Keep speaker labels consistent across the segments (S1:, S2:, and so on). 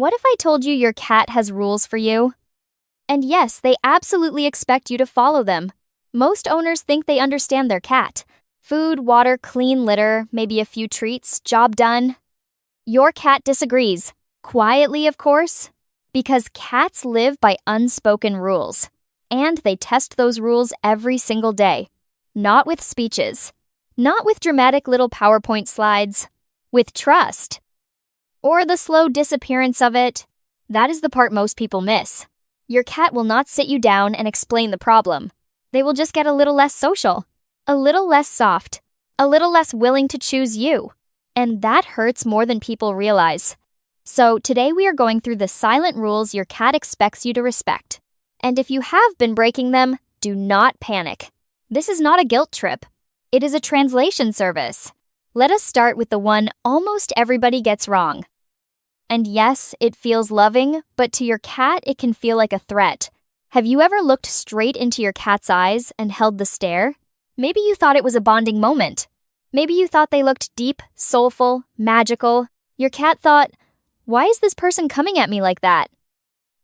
S1: What if I told you your cat has rules for you? And yes, they absolutely expect you to follow them. Most owners think they understand their cat. Food, water, clean litter, maybe a few treats, job done. Your cat disagrees. Quietly, of course. Because cats live by unspoken rules. And they test those rules every single day. Not with speeches. Not with dramatic little PowerPoint slides. With trust. Or the slow disappearance of it. That is the part most people miss. Your cat will not sit you down and explain the problem. They will just get a little less social, a little less soft, a little less willing to choose you. And that hurts more than people realize. So today we are going through the silent rules your cat expects you to respect. And if you have been breaking them, do not panic. This is not a guilt trip. It is a translation service. Let us start with the one almost everybody gets wrong. And yes, it feels loving, but to your cat it can feel like a threat. Have you ever looked straight into your cat's eyes and held the stare? Maybe you thought it was a bonding moment. Maybe you thought they looked deep, soulful, magical. Your cat thought, "Why is this person coming at me like that?"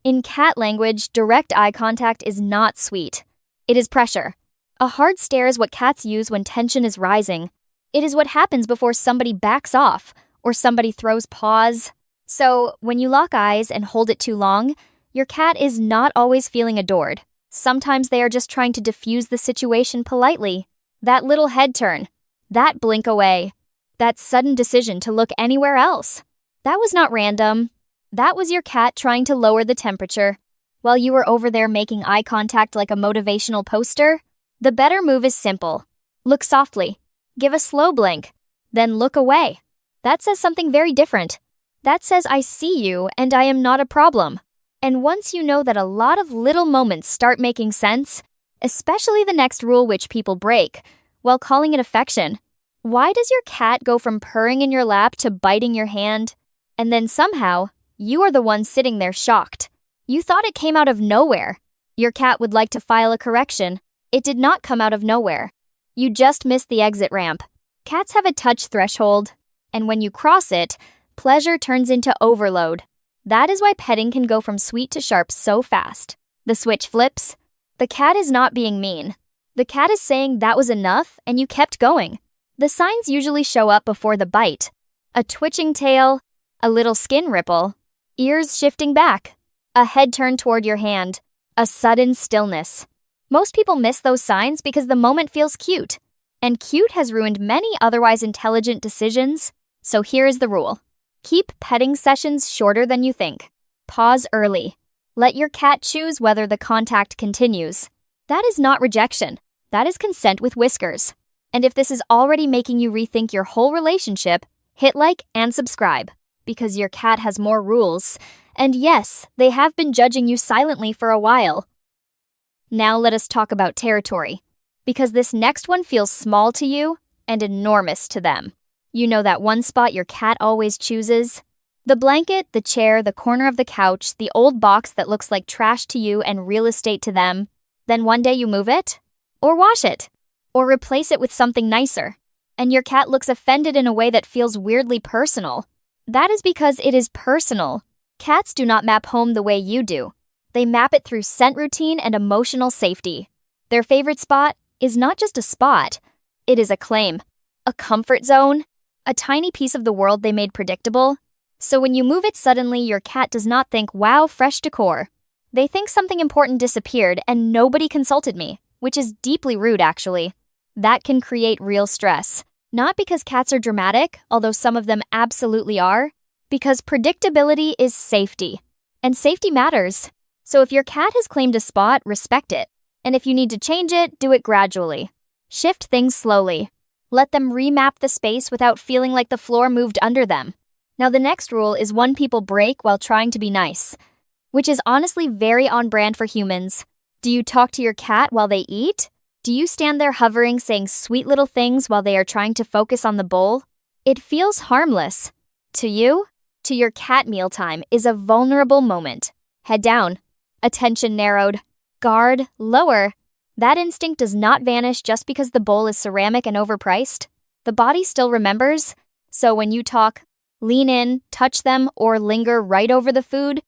S1: In cat language, direct eye contact is not sweet. It is pressure. A hard stare is what cats use when tension is rising. It is what happens before somebody backs off or somebody throws paws. So, when you lock eyes and hold it too long, your cat is not always feeling adored. Sometimes they are just trying to diffuse the situation politely. That little head turn, that blink away, that sudden decision to look anywhere else. That was not random. That was your cat trying to lower the temperature. While you were over there making eye contact like a motivational poster, the better move is simple. Look softly. Give a slow blink. Then look away. That says something very different. That says I see you and I am not a problem. And once you know that a lot of little moments start making sense, especially the next rule which people break, while calling it affection. Why does your cat go from purring in your lap to biting your hand? And then somehow, you are the one sitting there shocked. You thought it came out of nowhere. Your cat would like to file a correction. It did not come out of nowhere. You just missed the exit ramp. Cats have a touch threshold, and when you cross it, pleasure turns into overload. That is why petting can go from sweet to sharp so fast. The switch flips. The cat is not being mean. The cat is saying that was enough and you kept going. The signs usually show up before the bite. A twitching tail, a little skin ripple, ears shifting back, a head turn toward your hand, a sudden stillness. Most people miss those signs because the moment feels cute. And cute has ruined many otherwise intelligent decisions. So here is the rule. Keep petting sessions shorter than you think. Pause early. Let your cat choose whether the contact continues. That is not rejection. That is consent with whiskers. And if this is already making you rethink your whole relationship, hit like and subscribe, because your cat has more rules. And yes, they have been judging you silently for a while. Now let us talk about territory, because this next one feels small to you and enormous to them. You know that one spot your cat always chooses? The blanket, the chair, the corner of the couch, the old box that looks like trash to you and real estate to them. Then one day you move it, or wash it, or replace it with something nicer, and your cat looks offended in a way that feels weirdly personal. That is because it is personal. Cats do not map home the way you do. They map it through scent routine and emotional safety. Their favorite spot is not just a spot. It is a claim, a comfort zone, a tiny piece of the world they made predictable. So when you move it suddenly, your cat does not think, "Wow, fresh decor." They think something important disappeared and nobody consulted me, which is deeply rude actually. That can create real stress. Not because cats are dramatic, although some of them absolutely are, because predictability is safety. And safety matters. So if your cat has claimed a spot, respect it. And if you need to change it, do it gradually. Shift things slowly. Let them remap the space without feeling like the floor moved under them. Now the next rule is one people break while trying to be nice, which is honestly very on brand for humans. Do you talk to your cat while they eat? Do you stand there hovering, saying sweet little things while they are trying to focus on the bowl? It feels harmless. To you, to your cat mealtime is a vulnerable moment. Head down. Attention narrowed. Guard lower. That instinct does not vanish just because the bowl is ceramic and overpriced. The body still remembers. So when you talk, lean in, touch them, or linger right over the food,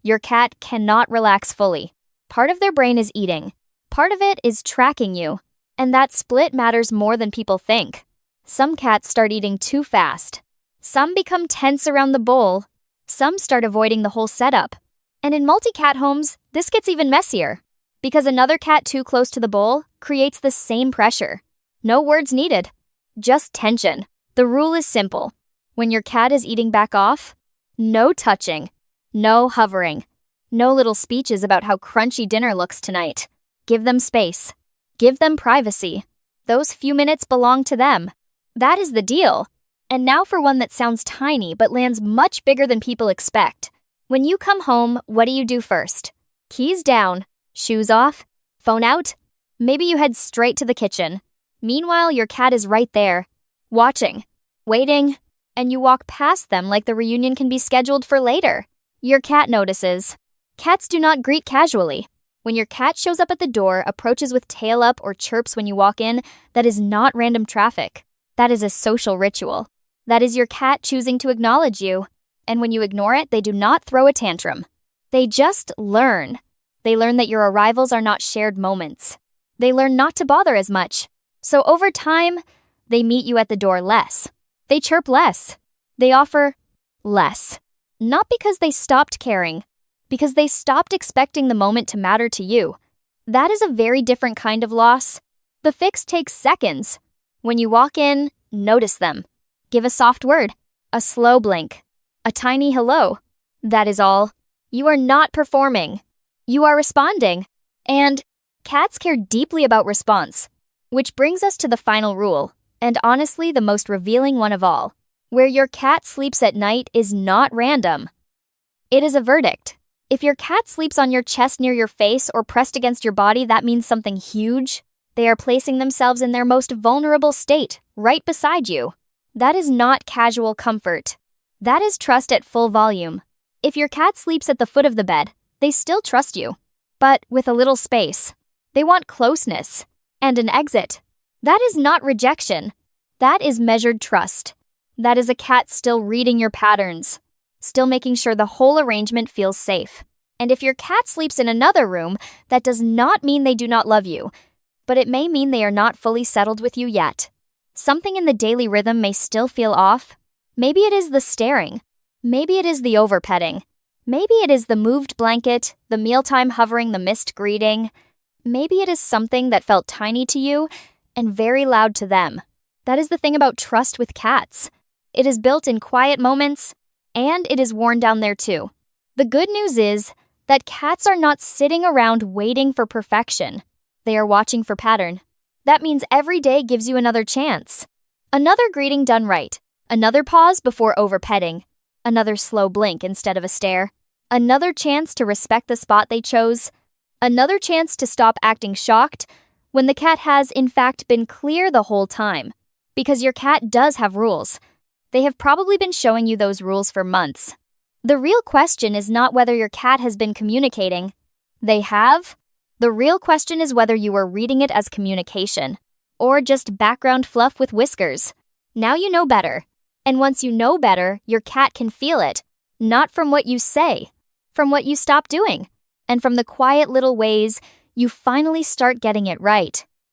S1: your cat cannot relax fully. Part of their brain is eating. Part of it is tracking you. And that split matters more than people think. Some cats start eating too fast. Some become tense around the bowl. Some start avoiding the whole setup. And in multi-cat homes, this gets even messier. Because another cat too close to the bowl creates the same pressure. No words needed. Just tension. The rule is simple. When your cat is eating back off, no touching. No hovering. No little speeches about how crunchy dinner looks tonight. Give them space. Give them privacy. Those few minutes belong to them. That is the deal. And now for one that sounds tiny but lands much bigger than people expect. When you come home, what do you do first? Keys down, shoes off, phone out. Maybe you head straight to the kitchen. Meanwhile, your cat is right there, watching, waiting, and you walk past them like the reunion can be scheduled for later. Your cat notices. Cats do not greet casually. When your cat shows up at the door, approaches with tail up, or chirps when you walk in, that is not random traffic. That is a social ritual. That is your cat choosing to acknowledge you. And when you ignore it, they do not throw a tantrum. They just learn. They learn that your arrivals are not shared moments. They learn not to bother as much. So over time, they meet you at the door less. They chirp less. They offer less. Not because they stopped caring, because they stopped expecting the moment to matter to you. That is a very different kind of loss. The fix takes seconds. When you walk in, notice them. Give a soft word, a slow blink, a tiny hello. That is all. You are not performing. You are responding. And cats care deeply about response. Which brings us to the final rule, and honestly the most revealing one of all. Where your cat sleeps at night is not random. It is a verdict. If your cat sleeps on your chest near your face or pressed against your body, that means something huge. They are placing themselves in their most vulnerable state, right beside you. That is not casual comfort. That is trust at full volume. If your cat sleeps at the foot of the bed, they still trust you. But with a little space. They want closeness and an exit. That is not rejection. That is measured trust. That is a cat still reading your patterns, still making sure the whole arrangement feels safe. And if your cat sleeps in another room, that does not mean they do not love you, but it may mean they are not fully settled with you yet. Something in the daily rhythm may still feel off. Maybe it is the staring. Maybe it is the over-petting. Maybe it is the moved blanket, the mealtime hovering, the missed greeting. Maybe it is something that felt tiny to you and very loud to them. That is the thing about trust with cats. It is built in quiet moments, and it is worn down there too. The good news is that cats are not sitting around waiting for perfection. They are watching for pattern. That means every day gives you another chance. Another greeting done right. Another pause before over-petting. Another slow blink instead of a stare. Another chance to respect the spot they chose. Another chance to stop acting shocked when the cat has, in fact, been clear the whole time. Because your cat does have rules. They have probably been showing you those rules for months. The real question is not whether your cat has been communicating. They have. The real question is whether you are reading it as communication, or just background fluff with whiskers. Now you know better. And once you know better, your cat can feel it. Not from what you say, from what you stop doing, and from the quiet little ways you finally start getting it right.